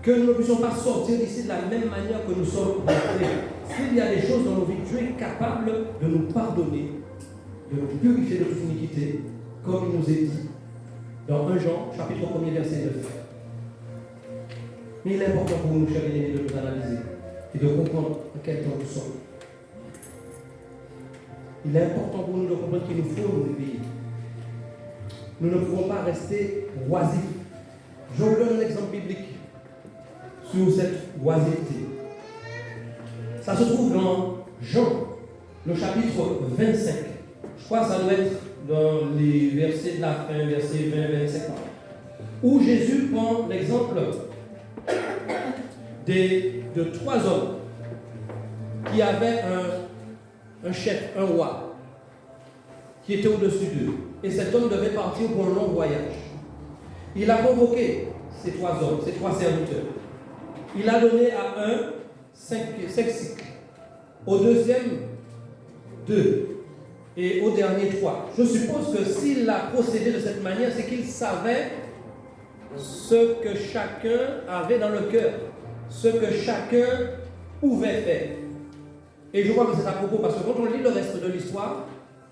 Que nous ne puissions pas sortir d'ici de la même manière que nous sommes rentrés. S'il y a des choses dans nos vies, Dieu est capable de nous pardonner, de nous purifier de toute iniquité, comme il nous est dit dans 1 Jean, chapitre 1er, verset 9. Mais il est important pour nous, chers bien-aimés, de nous analyser et de comprendre à quel temps nous sommes. Il est important pour nous de comprendre qu'il nous faut nous réveiller. Nous ne pouvons pas rester oisifs. Je vous donne un exemple biblique sur cette oisiveté. Ça se trouve dans Jean, le chapitre 25. Je crois que ça doit être dans les versets de la fin, versets 20, 25, où Jésus prend l'exemple de 3 hommes qui avaient un chef, un roi, qui était au-dessus d'eux. Et cet homme devait partir pour un long voyage. Il a convoqué ces 3 hommes, ces 3 serviteurs. Il a donné à un 5 cycles, au deuxième 2 et au dernier 3. Je suppose que s'il a procédé de cette manière, c'est qu'il savait ce que chacun avait dans le cœur, ce que chacun pouvait faire. Et je crois que c'est à propos, parce que quand on lit le reste de l'histoire,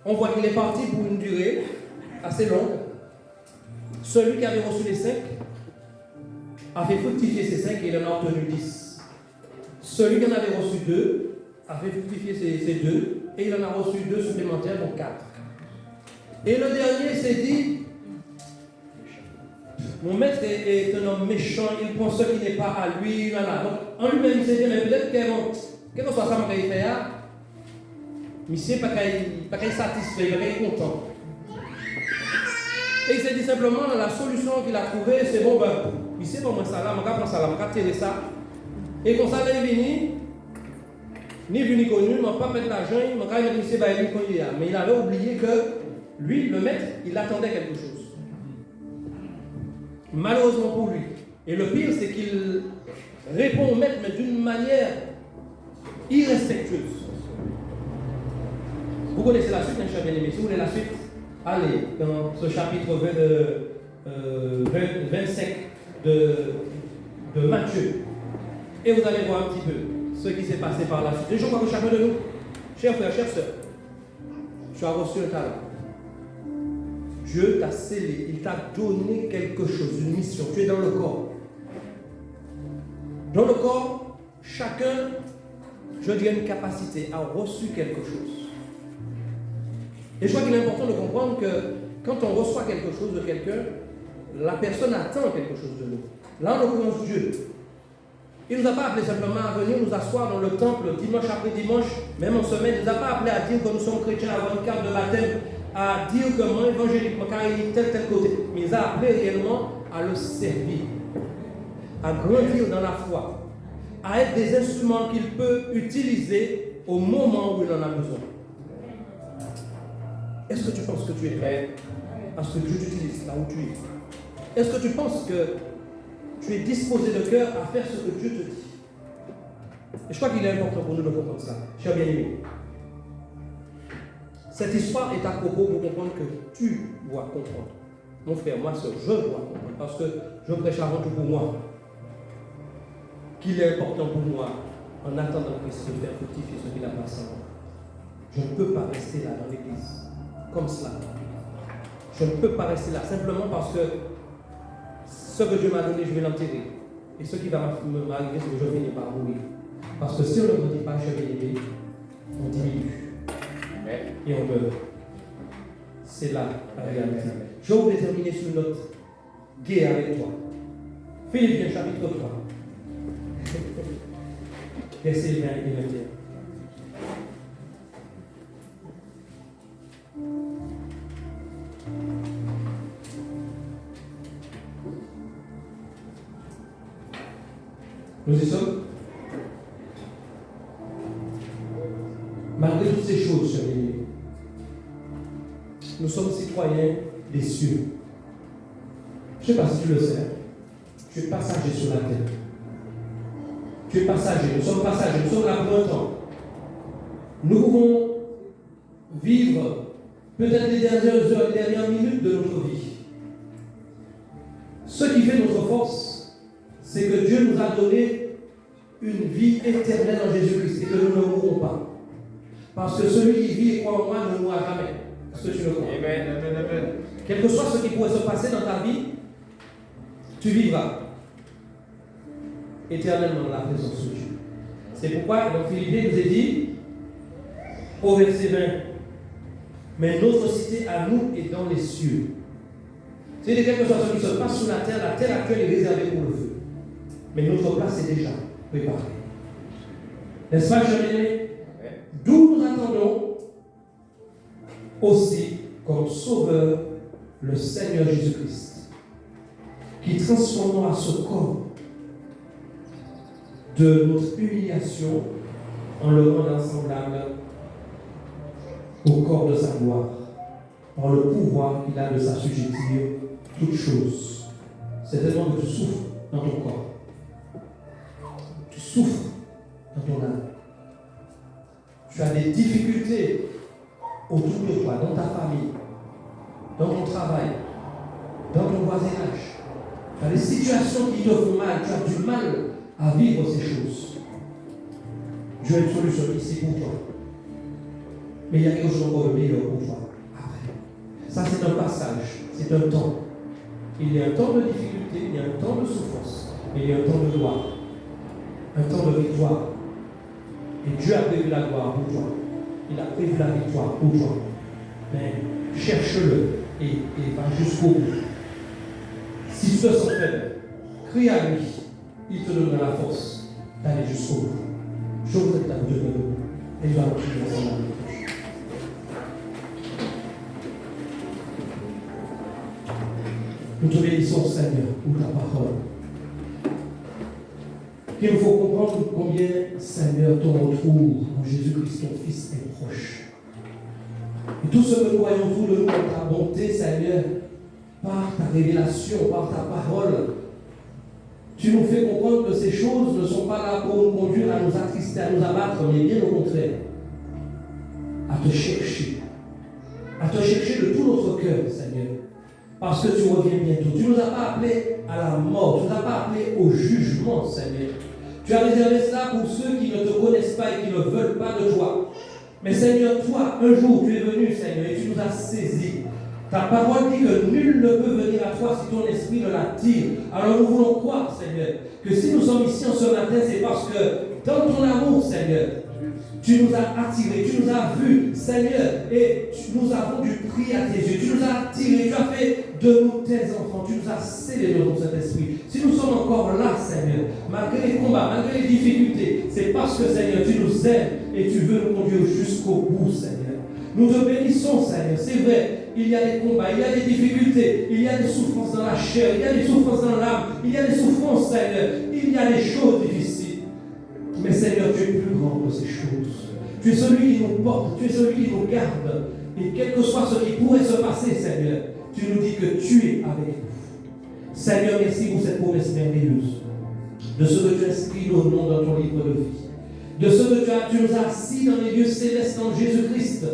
on voit qu'il est parti pour une durée assez longue. Celui qui avait reçu les 5 a fait fructifier ces 5 et il en a obtenu 10. Celui qui en avait reçu 2 a fait fructifier ces 2 et il en a reçu 2 supplémentaires, donc 4. Et le dernier s'est dit, mon maître est un homme méchant, il prend ce qui n'est pas à lui, là. Donc en lui-même il s'est dit, mais peut-être quel que soit ça qu'il fait, monsieur pas qu'il satisfait, pas qu'il content. Et il s'est dit simplement, la solution qu'il a trouvée, c'est bon, il sait pas moi ça là, je vais prendre ça là, je vais tirer ça. Et comme ça, là, il venu, ni vu ni connu, je ne vais pas mettre l'argent, je vais mettre monsieur Bailey qu'on y a. Mais il avait oublié que lui, le maître, il attendait quelque chose. Malheureusement pour lui. Et le pire, c'est qu'il répond au maître, mais d'une manière irrespectueuse. Vous connaissez la suite, cher bien-aimé. Si vous voulez la suite, allez dans ce chapitre 25 de Matthieu. Et vous allez voir un petit peu ce qui s'est passé par la suite. Et je crois que chacun de nous, chers frères, chères sœurs, tu as reçu un talent. Dieu t'a scellé, il t'a donné quelque chose, une mission. Tu es dans le corps. Dans le corps, chacun, je dirais, une capacité, a reçu quelque chose. Et je crois qu'il est important de comprendre que quand on reçoit quelque chose de quelqu'un, la personne attend quelque chose de nous. Là, en l'occurrence, Dieu. Il ne nous a pas appelés simplement à venir nous asseoir dans le temple dimanche après dimanche, même en semaine. Il ne nous a pas appelés à dire que nous sommes chrétiens, à avoir une carte de baptême, à dire que moi, évangéliquement, car il est tel côté. Mais il nous a appelés réellement à le servir, à grandir dans la foi, à être des instruments qu'il peut utiliser au moment où il en a besoin. Est-ce que tu penses que tu es prêt à ce que Dieu t'utilise là où tu es? Est-ce que tu penses que tu es disposé de cœur à faire ce que Dieu te dit? Et je crois qu'il est important pour nous de comprendre ça, chers bien-aimés. Cette histoire est à propos pour comprendre que tu dois comprendre. Mon frère, moi, soeur, je dois comprendre, parce que je prêche avant tout pour moi. Qu'il est important pour moi, en attendant Christ, de faire fructifier ce qu'il a placé en moi. Je ne peux pas rester là dans l'église, comme cela. Je ne peux pas rester là, simplement parce que ce que Dieu m'a donné, je vais l'enterrer. Et ce qui va m'arriver, c'est que je finis par mourir. Parce que si on ne grandit pas, je vais l'aimer, on diminue. Et on meurt. C'est là la réalité. Je vais vous déterminer sur une note gaie avec toi. Philippiens chapitre 3. Versets 20 et 21. Nous y sommes. Malgré toutes ces choses, chers amis, nous sommes citoyens des cieux. Je ne sais pas si tu le sais, tu es passager sur la terre. Tu es passager, nous sommes passagers, nous sommes là pour un temps. Nous pouvons vivre peut-être les dernières heures, les dernières minutes de notre vie. Ce qui fait notre force, c'est que Dieu nous a donné une vie éternelle en Jésus-Christ et que nous ne mourrons pas. Parce que celui qui vit et croit en moi ne mourra jamais. Est-ce que tu le crois? Amen, amen, amen. Quel que soit ce qui pourrait se passer dans ta vie, tu vivras éternellement dans la présence de Dieu. C'est pourquoi dans Philippiens nous est dit, au verset 20, mais notre cité à nous est dans les cieux. C'est-à-dire quel que soit ce qui se passe sur la terre actuelle est réservée pour le feu. Mais notre place est déjà préparée. N'est-ce pas, chers amis? D'où nous attendons aussi comme sauveur le Seigneur Jésus-Christ, qui transformera ce corps de notre humiliation en le rendant semblable au corps de sa gloire, par le pouvoir qu'il a de s'assujettir toutes choses. C'est tellement que tu souffres dans ton corps. Tu souffres dans ton âme. Tu as des difficultés autour de toi, dans ta famille, dans ton travail, dans ton voisinage. Tu as des situations qui te font mal. Tu as du mal à vivre ces choses. Dieu a une solution ici pour toi. Mais il y a quelque chose encore de meilleur pour toi. Après. Ça, c'est un passage. C'est un temps. Il y a un temps de difficulté, il y a un temps de souffrance, mais il y a un temps de gloire. Un temps de victoire. Et Dieu a prévu la gloire pour toi. Il a prévu la victoire pour toi. Mais cherche-le et va jusqu'au bout. Si tu te sens faible, crie à lui. Il te donnera la force d'aller jusqu'au bout. Je vous invite à vous donner debout. Et nous allons prier ensemble. Nous te bénissons, Seigneur, pour ta parole. Il nous faut comprendre combien, Seigneur, ton retour en Jésus-Christ, ton Fils, est proche. Et tout ce que nous voyons autour de nous, par ta bonté, Seigneur, par ta révélation, par ta parole, tu nous fais comprendre que ces choses ne sont pas là pour nous conduire à nous attrister, à nous abattre, mais bien au contraire, à te chercher de tout notre cœur, Seigneur. Parce que tu reviens bientôt. Tu ne nous as pas appelés à la mort. Tu ne nous as pas appelés au jugement, Seigneur. Tu as réservé cela pour ceux qui ne te connaissent pas et qui ne veulent pas de toi. Mais Seigneur, toi, un jour, tu es venu, Seigneur, et tu nous as saisis. Ta parole dit que nul ne peut venir à toi si ton esprit ne l'attire. Alors nous voulons croire, Seigneur, que si nous sommes ici en ce matin, c'est parce que dans ton amour, Seigneur, tu nous as attirés, tu nous as vus, Seigneur, et nous avons du prix à tes yeux. Tu nous as attirés, tu as fait de nous tes enfants, tu nous as scellés de ton Saint-Esprit. Si nous sommes encore là, Seigneur, malgré les combats, malgré les difficultés, c'est parce que, Seigneur, tu nous aimes et tu veux nous conduire jusqu'au bout, Seigneur. Nous te bénissons, Seigneur. C'est vrai, il y a des combats, il y a des difficultés, il y a des souffrances dans la chair, il y a des souffrances dans l'âme, il y a des souffrances, Seigneur, il y a des choses difficiles. Mais Seigneur, tu es plus grand que ces choses. Tu es celui qui nous porte, tu es celui qui nous garde. Et quel que soit ce qui pourrait se passer, Seigneur, tu nous dis que tu es avec nous. Seigneur, merci pour cette promesse merveilleuse. De ce que tu inscris nos noms dans ton livre de vie. De ce que tu nous as assis dans les lieux célestes en Jésus-Christ.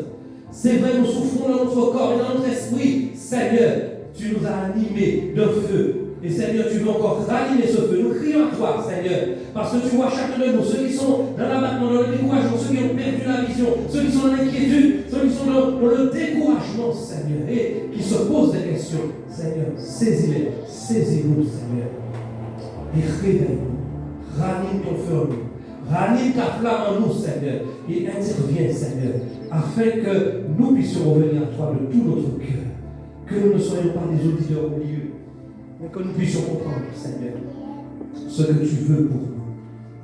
C'est vrai, nous souffrons dans notre corps et dans notre esprit. Seigneur, tu nous as animés de feu. Et Seigneur, tu veux encore rallumer ce feu. Nous crions à toi, Seigneur, parce que tu vois chacun de nous, ceux qui sont dans l'abattement, dans le découragement, ceux qui ont perdu la vision, ceux qui sont dans l'inquiétude, ceux qui sont dans le découragement, Seigneur, et qui se posent des questions. Seigneur, saisis-les, saisis-nous, Seigneur, et réveille-nous, ranime ton feu en nous, ranime ta flamme en nous, Seigneur, et interviens, Seigneur, afin que nous puissions revenir à toi de tout notre cœur, que nous ne soyons pas des auditeurs au milieu, mais que nous puissions comprendre, Seigneur, ce que tu veux pour nous.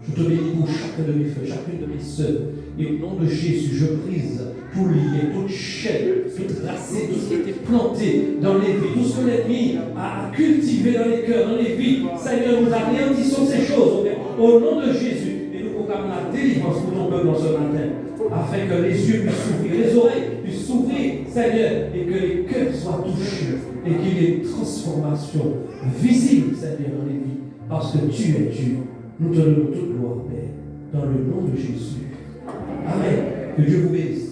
Je te bénis pour chacun de mes frères, chacune de mes sœurs. Et au nom de Jésus, je brise tout lien, toute chaîne, toute racine, tout ce qui a été planté dans les vies, tout ce que l'ennemi a cultivé dans les cœurs, dans les vies. Seigneur, nous anéantissons ces choses au nom de Jésus. Et nous proclamons la délivrance pour ton peuple ce matin, afin que les yeux puissent s'ouvrir, les oreilles puissent s'ouvrir, Seigneur, et que les cœurs soient touchés, et qu'il y ait une transformation visible, Seigneur, dans les vies, parce que tu es Dieu. Nous te donnons toute gloire, Père, dans le nom de Jésus. Amen. Que Dieu vous bénisse.